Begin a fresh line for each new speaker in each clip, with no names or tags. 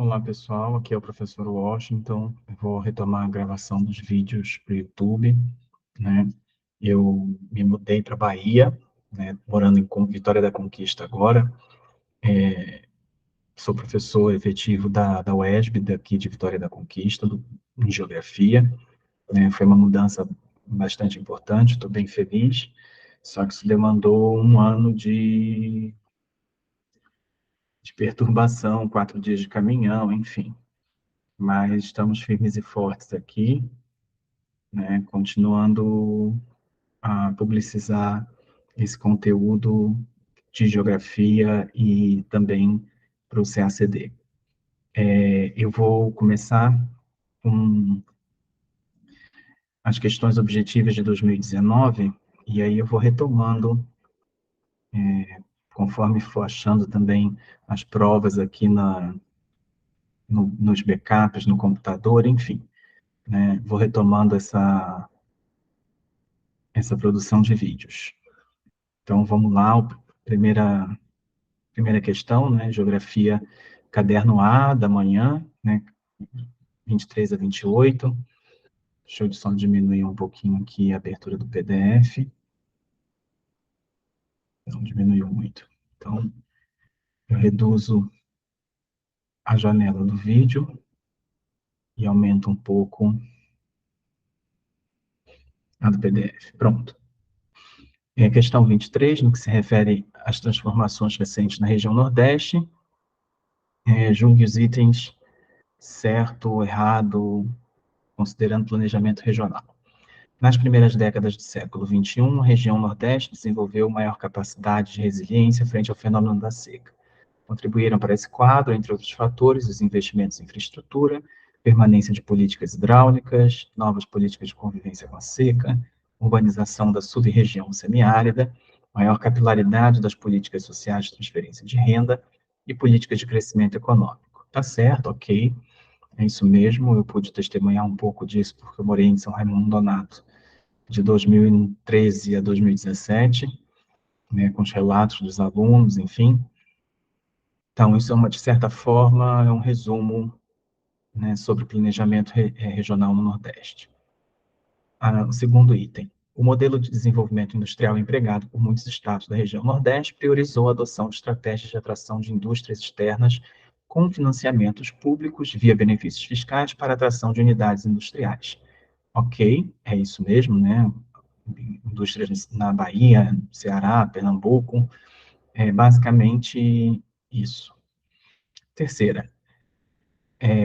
Olá, pessoal. Aqui é o professor Washington. Eu vou retomar a gravação dos vídeos para o YouTube, né? Eu me mudei para Bahia, né? Morando em Vitória da Conquista agora. Sou professor efetivo da UESB, daqui de Vitória da Conquista, em Geografia, né? Foi uma mudança bastante importante, estou bem feliz, só que isso demandou um ano de perturbação, 4 dias de caminhão, enfim. Mas estamos firmes e fortes aqui, né, continuando a publicizar esse conteúdo de geografia e também para o CACD. Eu vou começar com as questões objetivas de 2019, e aí eu vou retomando, conforme for achando também as provas aqui nos backups, no computador, enfim, né, vou retomando essa produção de vídeos. Então, vamos lá, primeira questão, né, Geografia, Caderno A, da manhã, né, 23 a 28. Deixa eu só diminuir um pouquinho aqui a abertura do PDF. Não diminuiu muito. Então, eu reduzo a janela do vídeo e aumento um pouco a do PDF. Pronto. Questão 23, no que se refere às transformações recentes na região Nordeste, julgue os itens certo, errado, considerando planejamento regional. Nas primeiras décadas do século XXI, a região Nordeste desenvolveu maior capacidade de resiliência frente ao fenômeno da seca. Contribuíram para esse quadro, entre outros fatores, os investimentos em infraestrutura, permanência de políticas hidráulicas, novas políticas de convivência com a seca, urbanização da sub-região semiárida, maior capilaridade das políticas sociais de transferência de renda e políticas de crescimento econômico. Tá certo, ok, é isso mesmo, eu pude testemunhar um pouco disso porque eu morei em São Raimundo Nonato de 2013 a 2017, né, com os relatos dos alunos, enfim. Então, isso de certa forma, é um resumo, né, sobre o planejamento regional no Nordeste. O segundo item. O modelo de desenvolvimento industrial empregado por muitos estados da região Nordeste priorizou a adoção de estratégias de atração de indústrias externas com financiamentos públicos via benefícios fiscais para a atração de unidades industriais. Ok, é isso mesmo, né? Indústrias na Bahia, Ceará, Pernambuco, é basicamente isso. Terceira,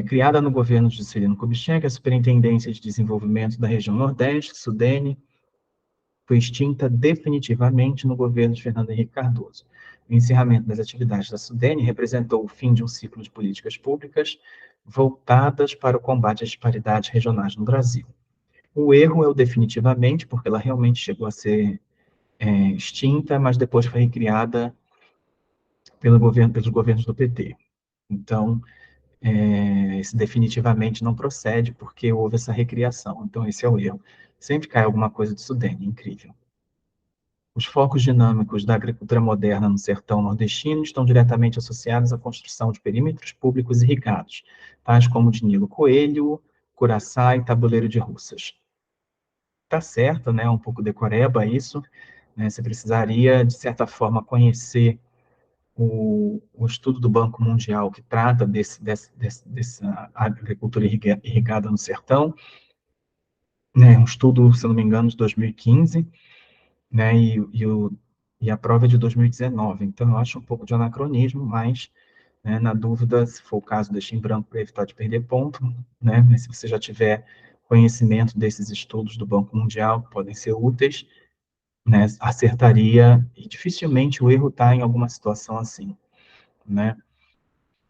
criada no governo de Juscelino Kubitschek, a Superintendência de Desenvolvimento da Região Nordeste, SUDENE, foi extinta definitivamente no governo de Fernando Henrique Cardoso. O encerramento das atividades da SUDENE representou o fim de um ciclo de políticas públicas voltadas para o combate às disparidades regionais no Brasil. O erro é o definitivamente, porque ela realmente chegou a ser extinta, mas depois foi recriada pelos governos do PT. Então, esse definitivamente não procede, porque houve essa recriação. Então, esse é o erro. Sempre cai alguma coisa de Sudene, incrível. Os focos dinâmicos da agricultura moderna no sertão nordestino estão diretamente associados à construção de perímetros públicos irrigados, tais como de Nilo Coelho, Curaçá e Tabuleiro de Russas. Tá certo, né? Um pouco decoreba isso, né? Você precisaria, de certa forma, conhecer o estudo do Banco Mundial que trata dessa agricultura irrigada no sertão, né, um estudo, se não me engano, de 2015, né, e a prova é de 2019. Então, eu acho um pouco de anacronismo, mas, né, na dúvida, se for o caso, deixe em branco para evitar de perder ponto, né, mas se você já tiver conhecimento desses estudos do Banco Mundial, que podem ser úteis, né, acertaria, e dificilmente o erro está em alguma situação assim, né.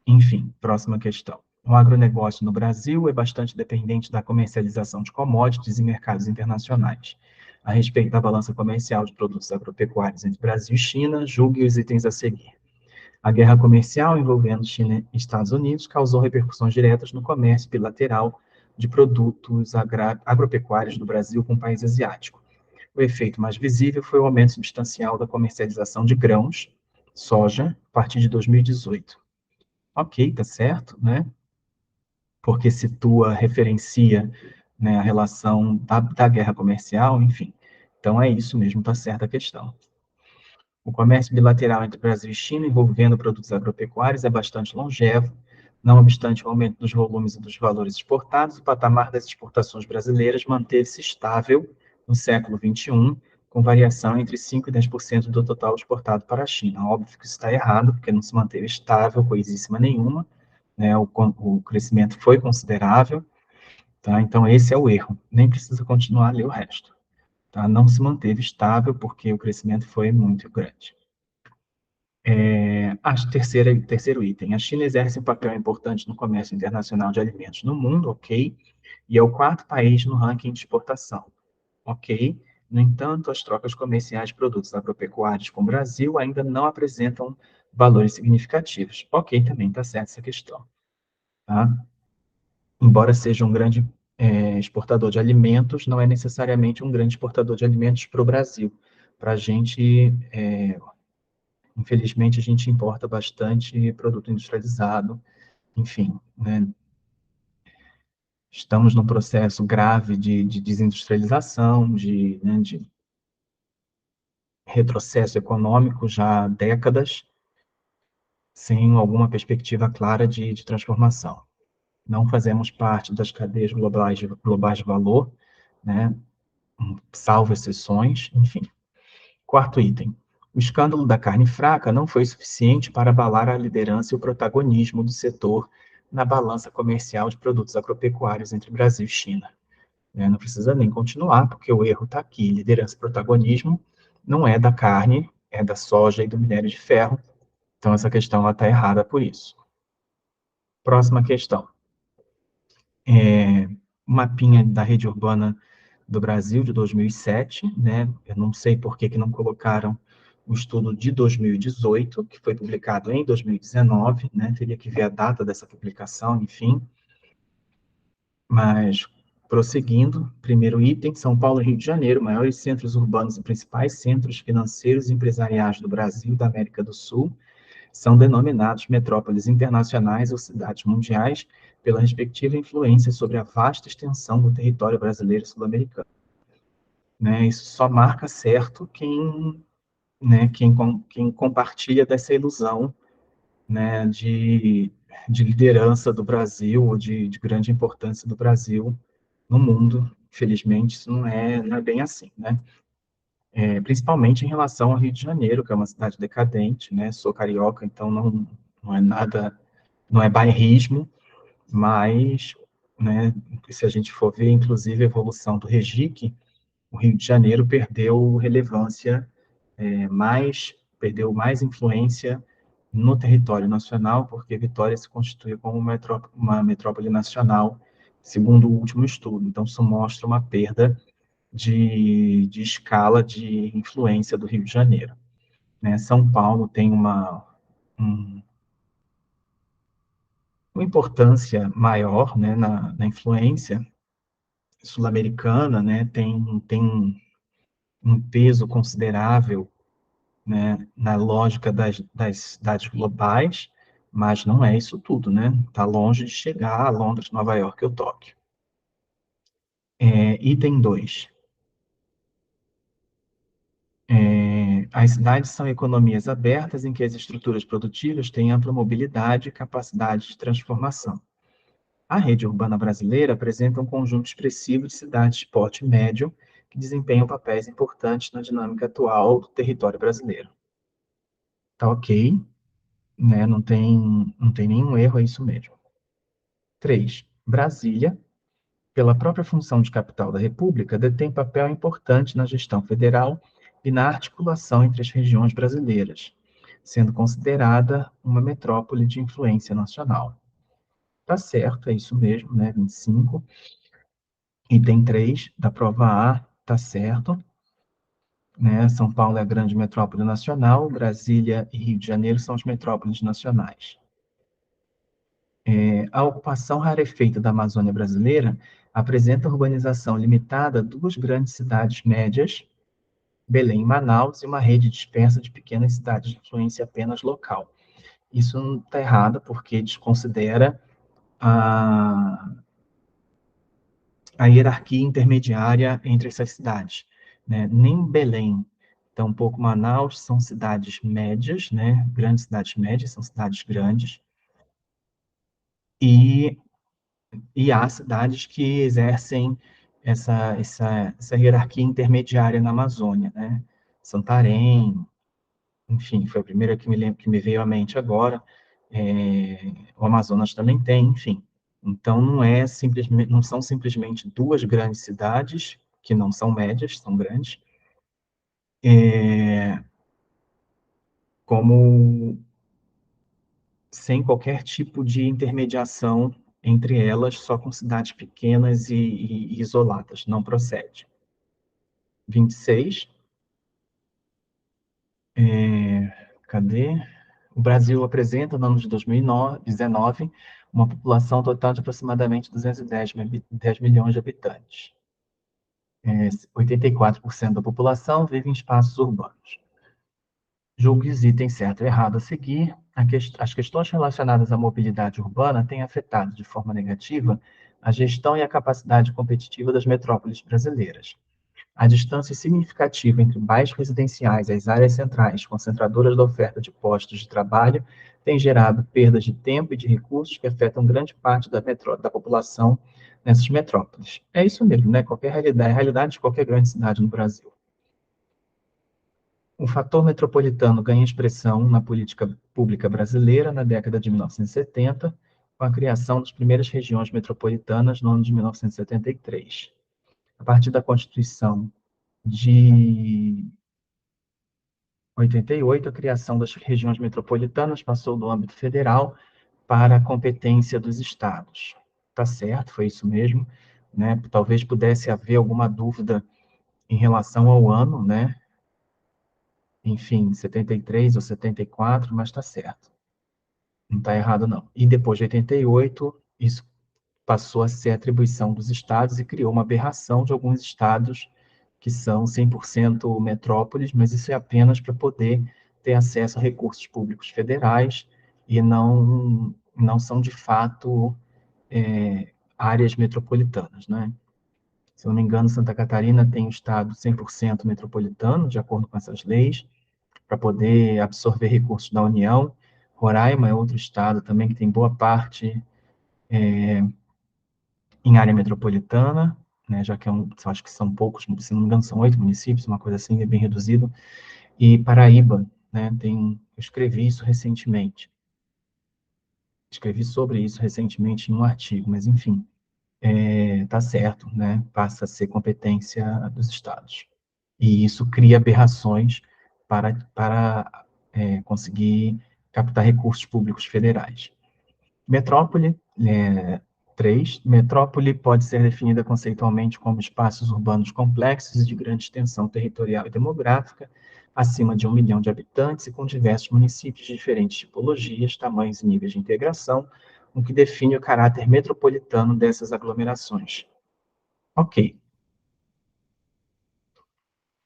Enfim, próxima questão. O agronegócio no Brasil é bastante dependente da comercialização de commodities em mercados internacionais. A respeito da balança comercial de produtos agropecuários entre Brasil e China, julgue os itens a seguir. A guerra comercial envolvendo China e Estados Unidos causou repercussões diretas no comércio bilateral de produtos agropecuários do Brasil com o país asiático. O efeito mais visível foi o aumento substancial da comercialização de grãos, soja, a partir de 2018. Ok, tá certo, né? porque situa, referencia, né, a relação da guerra comercial, enfim. Então, é isso mesmo, está certa a questão. O comércio bilateral entre Brasil e China envolvendo produtos agropecuários é bastante longevo, não obstante o aumento dos volumes e dos valores exportados, o patamar das exportações brasileiras manteve-se estável no século XXI, com variação entre 5% e 10% do total exportado para a China. Óbvio que isso está errado, porque não se manteve estável, coisíssima nenhuma, né? O crescimento foi considerável, tá? Então, esse é o erro. Nem precisa continuar a ler o resto. Tá? Não se manteve estável, porque o crescimento foi muito grande. Terceiro item. A China exerce um papel importante no comércio internacional de alimentos no mundo, ok? E é o quarto país no ranking de exportação, ok? No entanto, as trocas comerciais de produtos agropecuários com o Brasil ainda não apresentam valores significativos. Ok, também está certa essa questão. Tá? Embora seja um grande exportador de alimentos, não é necessariamente um grande exportador de alimentos para o Brasil. Para a gente, infelizmente, a gente importa bastante produto industrializado, enfim, né? Estamos num processo grave de desindustrialização, né, de retrocesso econômico já há décadas, sem alguma perspectiva clara de transformação. Não fazemos parte das cadeias globais de valor, né, salvo exceções, enfim. Quarto item. O escândalo da carne fraca não foi suficiente para abalar a liderança e o protagonismo do setor na balança comercial de produtos agropecuários entre Brasil e China. Não precisa nem continuar, porque o erro está aqui. Liderança e protagonismo não é da carne, é da soja e do minério de ferro. Então, essa questão está errada por isso. Próxima questão. Mapinha da rede urbana do Brasil, de 2007, né? Eu não sei por que não colocaram o estudo de 2018, que foi publicado em 2019, né? Teria que ver a data dessa publicação, enfim. Mas, prosseguindo, primeiro item, São Paulo e Rio de Janeiro, maiores centros urbanos e principais centros financeiros e empresariais do Brasil e da América do Sul, são denominados metrópoles internacionais ou cidades mundiais pela respectiva influência sobre a vasta extensão do território brasileiro e sul-americano. Né, isso só marca certo quem compartilha dessa ilusão, né, de liderança do Brasil, ou de grande importância do Brasil no mundo. Infelizmente, isso não é bem assim, né? Principalmente em relação ao Rio de Janeiro, que é uma cidade decadente, né? Sou carioca, então não é nada, não é bairrismo, mas, né, se a gente for ver, inclusive, a evolução do REGIC, o Rio de Janeiro perdeu relevância, perdeu mais influência no território nacional, porque Vitória se constitui como uma metrópole nacional, segundo o último estudo. Então, isso mostra uma perda de escala de influência do Rio de Janeiro. Né? São Paulo tem um, uma importância maior, né, na influência sul-americana, né, tem um peso considerável, né, na lógica das cidades globais, mas não é isso tudo, né? Está longe de chegar a Londres, Nova York ou Tóquio. Item 2. As cidades são economias abertas em que as estruturas produtivas têm ampla mobilidade e capacidade de transformação. A rede urbana brasileira apresenta um conjunto expressivo de cidades de porte médio que desempenham papéis importantes na dinâmica atual do território brasileiro. Tá ok, né? Não tem nenhum erro, é isso mesmo. 3. Brasília, pela própria função de capital da República, detém papel importante na gestão federal e na articulação entre as regiões brasileiras, sendo considerada uma metrópole de influência nacional. Tá certo, é isso mesmo, né? 25. Item 3 da prova A, tá certo. Né? São Paulo é a grande metrópole nacional, Brasília e Rio de Janeiro são as metrópoles nacionais. A ocupação rarefeita da Amazônia brasileira apresenta urbanização limitada a duas grandes cidades médias, Belém e Manaus, e uma rede dispersa de pequenas cidades de influência apenas local. Isso está errado, porque desconsidera a hierarquia intermediária entre essas cidades, né? Nem Belém, tampouco Manaus, são cidades médias, né? Grandes cidades médias, são cidades grandes, e, e há cidades que exercem essa hierarquia intermediária na Amazônia, né? Santarém, enfim, foi a primeira que me lembro, que me veio à mente agora. O Amazonas também tem, enfim. Então, não são simplesmente duas grandes cidades, que não são médias, são grandes, é, como sem qualquer tipo de intermediação entre elas, só com cidades pequenas e isoladas, não procede. 26, cadê? O Brasil apresenta, no ano de 2019, uma população total de aproximadamente 210 milhões de habitantes. 84% da população vive em espaços urbanos. Julgue os itens certo ou errado a seguir. As questões relacionadas à mobilidade urbana têm afetado de forma negativa a gestão e a capacidade competitiva das metrópoles brasileiras. A distância significativa entre bairros residenciais e as áreas centrais, concentradoras da oferta de postos de trabalho, tem gerado perdas de tempo e de recursos que afetam grande parte da população nessas metrópoles. É isso mesmo, né? Qualquer realidade, é a realidade de qualquer grande cidade no Brasil. O fator metropolitano ganha expressão na política pública brasileira na década de 1970, com a criação das primeiras regiões metropolitanas no ano de 1973. A partir da Constituição de 88, a criação das regiões metropolitanas passou do âmbito federal para a competência dos estados. Tá certo, foi isso mesmo, né? Talvez pudesse haver alguma dúvida em relação ao ano, né? Enfim, 73 ou 74, mas está certo. Não está errado, não. E depois de 88, isso passou a ser atribuição dos estados e criou uma aberração de alguns estados que são 100% metrópoles, mas isso é apenas para poder ter acesso a recursos públicos federais e não são, de fato, áreas metropolitanas, né? Se eu não me engano, Santa Catarina tem um estado 100% metropolitano, de acordo com essas leis, para poder absorver recursos da União. Roraima é outro estado também que tem boa parte em área metropolitana, né, já que acho que são poucos, se não me engano, são 8 municípios, uma coisa assim, é bem reduzido. E Paraíba, né, eu escrevi isso recentemente. Escrevi sobre isso recentemente em um artigo, mas enfim, tá certo, né, passa a ser competência dos estados. E isso cria aberrações para conseguir captar recursos públicos federais. Metrópole, 3. Metrópole pode ser definida conceitualmente como espaços urbanos complexos e de grande extensão territorial e demográfica, acima de 1 milhão de habitantes e com diversos municípios de diferentes tipologias, tamanhos e níveis de integração, o que define o caráter metropolitano dessas aglomerações. Ok.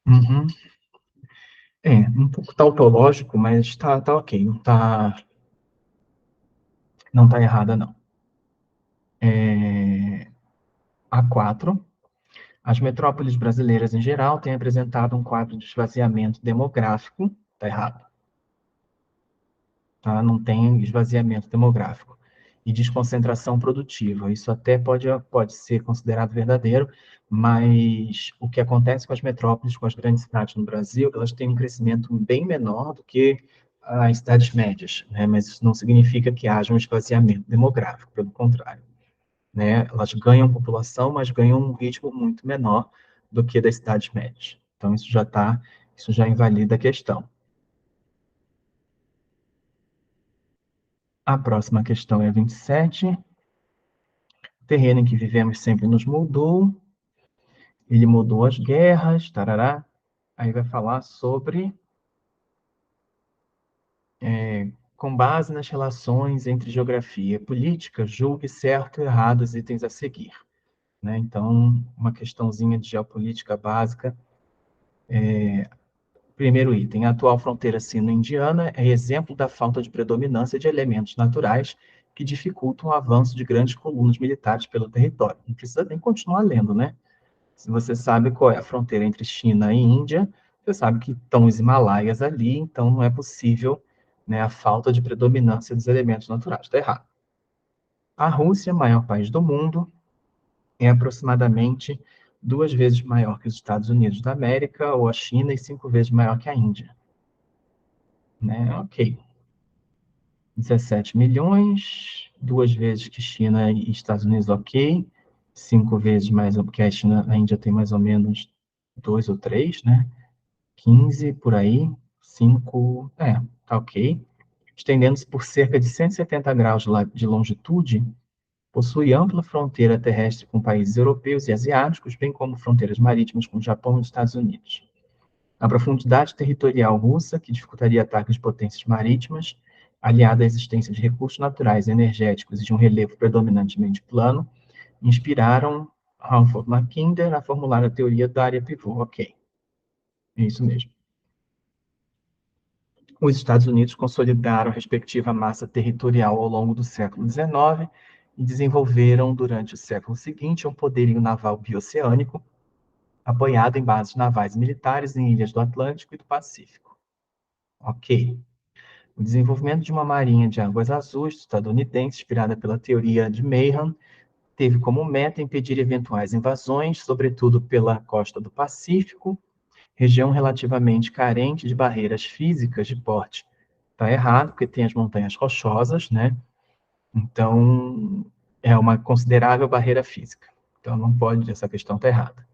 Uhum. Um pouco tautológico, mas tá ok, não tá errada, não. A4. As metrópoles brasileiras, em geral, têm apresentado um quadro de esvaziamento demográfico. Está errado. Tá? Não tem esvaziamento demográfico. E desconcentração produtiva. Isso até pode ser considerado verdadeiro, mas o que acontece com as metrópoles, com as grandes cidades no Brasil, elas têm um crescimento bem menor do que as cidades médias, né? Mas isso não significa que haja um esvaziamento demográfico, pelo contrário, né? Elas ganham população, mas ganham um ritmo muito menor do que das cidades médias. Então, isso já invalida a questão. A próxima questão é a 27. O terreno em que vivemos sempre nos moldou. Ele mudou as guerras, tarará. Aí vai falar sobre, com base nas relações entre geografia e política, julgue certo e errado os itens a seguir. Né? Então, uma questãozinha de geopolítica básica. Primeiro item, a atual fronteira sino-indiana é exemplo da falta de predominância de elementos naturais que dificultam o avanço de grandes colunas militares pelo território. Não precisa nem continuar lendo, né? Se você sabe qual é a fronteira entre China e Índia, você sabe que estão os Himalaias ali, então não é possível, né, a falta de predominância dos elementos naturais. Está errado. A Rússia, maior país do mundo, é aproximadamente 2 vezes maior que os Estados Unidos da América ou a China e 5 vezes maior que a Índia. Né? Ok. 17 milhões, 2 vezes que China e Estados Unidos, ok. 5 vezes mais, porque a China, a Índia tem mais ou menos 2 ou 3, né? 15 por aí, 5, tá ok. Estendendo-se por cerca de 170 graus de longitude, possui ampla fronteira terrestre com países europeus e asiáticos, bem como fronteiras marítimas com o Japão e os Estados Unidos. A profundidade territorial russa, que dificultaria ataques de potências marítimas, aliada à existência de recursos naturais e energéticos e de um relevo predominantemente plano, inspiraram Ralph Mackinder a formular a teoria da área pivô. Ok, é isso mesmo. Os Estados Unidos consolidaram a respectiva massa territorial ao longo do século XIX e desenvolveram, durante o século seguinte, um poderio naval bioceânico, apoiado em bases navais e militares em ilhas do Atlântico e do Pacífico. Ok. O desenvolvimento de uma marinha de águas azuis estadunidense, inspirada pela teoria de Mahan, teve como meta impedir eventuais invasões, sobretudo pela costa do Pacífico, região relativamente carente de barreiras físicas de porte. Está errado, porque tem as montanhas rochosas, né? Então, é uma considerável barreira física. Então, não pode, essa questão está errada.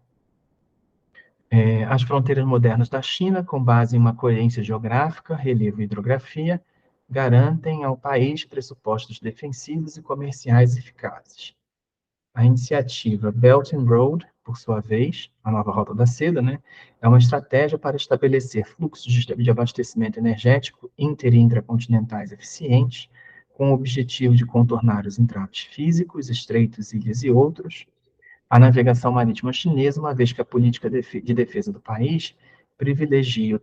As fronteiras modernas da China, com base em uma coerência geográfica, relevo e hidrografia, garantem ao país pressupostos defensivos e comerciais eficazes. A iniciativa Belt and Road, por sua vez, a nova Rota da Seda, né, é uma estratégia para estabelecer fluxos de abastecimento energético inter e intracontinentais eficientes, com o objetivo de contornar os entraves físicos, estreitos, ilhas e outros, a navegação marítima chinesa, uma vez que a política de defesa do país privilegia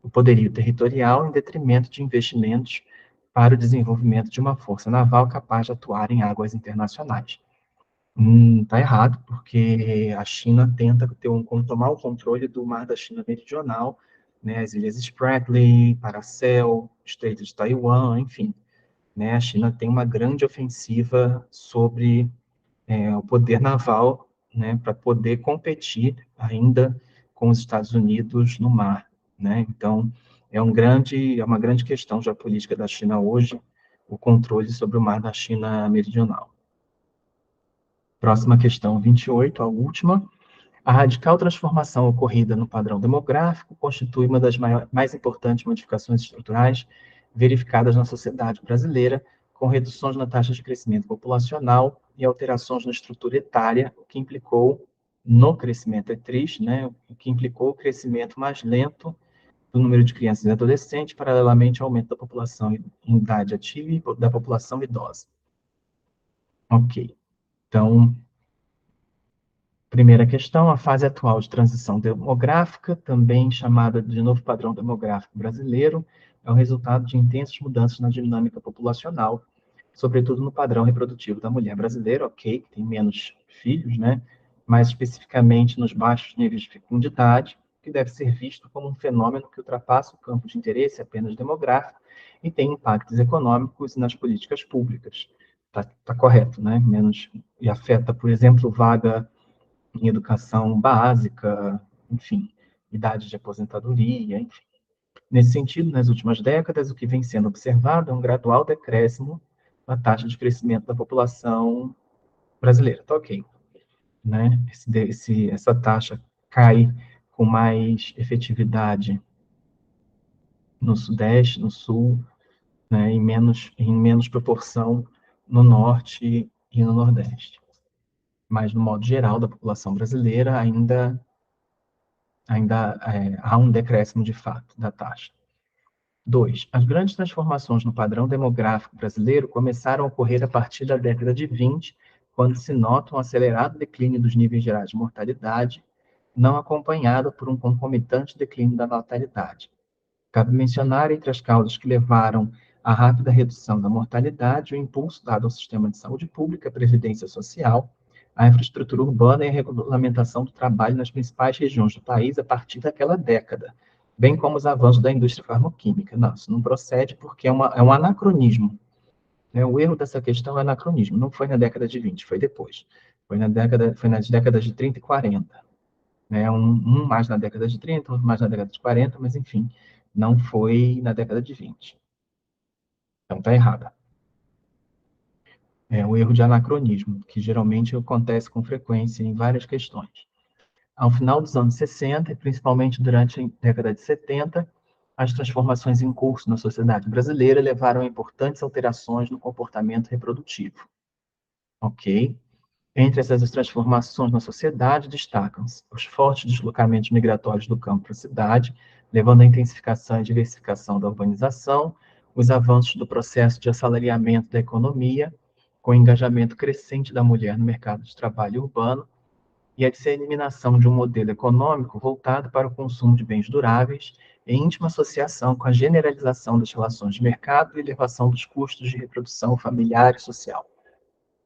o poderio territorial em detrimento de investimentos para o desenvolvimento de uma força naval capaz de atuar em águas internacionais. Tá errado, porque a China tenta tomar o controle do Mar da China Meridional, né, as Ilhas Spratly, Paracel, Estreito de Taiwan, enfim. Né, a China tem uma grande ofensiva sobre o poder naval, né, para poder competir ainda com os Estados Unidos no mar, né? Então, é uma grande questão geopolítica da China hoje, o controle sobre o mar da China Meridional. Próxima questão, 28, a última. A radical transformação ocorrida no padrão demográfico constitui uma das mais importantes modificações estruturais verificadas na sociedade brasileira, com reduções na taxa de crescimento populacional e alterações na estrutura etária, o que implicou no crescimento, é triste, né? O que implicou o crescimento mais lento do número de crianças e adolescentes, paralelamente ao aumento da população em idade ativa e da população idosa. Ok. Então, primeira questão, a fase atual de transição demográfica, também chamada de novo padrão demográfico brasileiro, é o resultado de intensas mudanças na dinâmica populacional, sobretudo no padrão reprodutivo da mulher brasileira, ok, que tem menos filhos, né? Mais especificamente nos baixos níveis de fecundidade, que deve ser visto como um fenômeno que ultrapassa o campo de interesse apenas demográfico e tem impactos econômicos nas políticas públicas. Tá correto, né? Menos, e afeta, por exemplo, vaga em educação básica, enfim, idade de aposentadoria, enfim. Nesse sentido, nas últimas décadas, o que vem sendo observado é um gradual decréscimo na taxa de crescimento da população brasileira. Tá ok. Né? Essa taxa cai com mais efetividade no Sudeste, no Sul, né? Em menos proporção no Norte e no Nordeste. Mas, no modo geral, da população brasileira, ainda há um decréscimo de fato da taxa. 2. As grandes transformações no padrão demográfico brasileiro começaram a ocorrer a partir da década de 20, quando se nota um acelerado declínio dos níveis gerais de mortalidade, não acompanhado por um concomitante declínio da natalidade. Cabe mencionar, entre as causas que levaram a rápida redução da mortalidade, o impulso dado ao sistema de saúde pública, previdência social, a infraestrutura urbana e a regulamentação do trabalho nas principais regiões do país a partir daquela década, bem como os avanços da indústria farmacêutica. Não, isso não procede porque é um anacronismo, né? O erro dessa questão é anacronismo, não foi na década de 20, foi depois. Foi nas décadas de 30 e 40, né? Um mais na década de 30, outro mais na década de 40, mas enfim, não foi na década de 20. Então está errada. É um erro de anacronismo, que geralmente acontece com frequência em várias questões. Ao final dos anos 60, e principalmente durante a década de 70, as transformações em curso na sociedade brasileira levaram a importantes alterações no comportamento reprodutivo. Ok? Entre essas transformações na sociedade, destacam-se os fortes deslocamentos migratórios do campo para a cidade, levando à intensificação e diversificação da urbanização, os avanços do processo de assalariamento da economia, com o engajamento crescente da mulher no mercado de trabalho urbano, e a disseminação de um modelo econômico voltado para o consumo de bens duráveis, em íntima associação com a generalização das relações de mercado e elevação dos custos de reprodução familiar e social.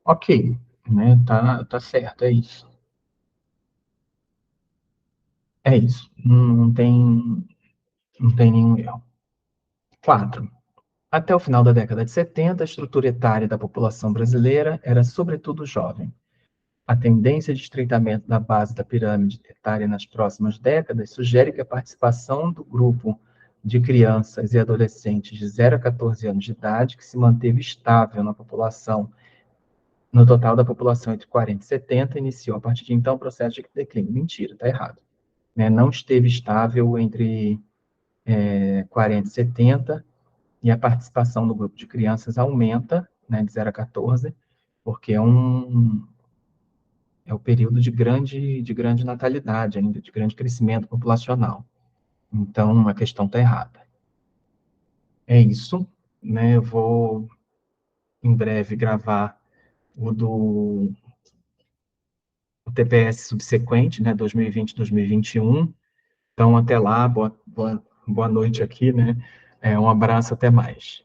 Ok, né? Tá certo, é isso. É isso. Não tem nenhum erro. 4. Até o final da década de 70, a estrutura etária da população brasileira era sobretudo jovem. A tendência de estreitamento da base da pirâmide etária nas próximas décadas sugere que a participação do grupo de crianças e adolescentes de 0 a 14 anos de idade, que se manteve estável na população, no total da população entre 40 e 70, iniciou a partir de então o processo de declínio. Mentira, está errado. Né? Não esteve estável entre 40 e 70, e a participação do grupo de crianças aumenta, né, de 0 a 14, porque é o período de grande natalidade, ainda de grande crescimento populacional. Então, a questão está errada. É isso, né? Eu vou, em breve, gravar o TPS subsequente, né? 2020, 2021. Então, até lá, boa noite aqui, né? Um abraço, até mais.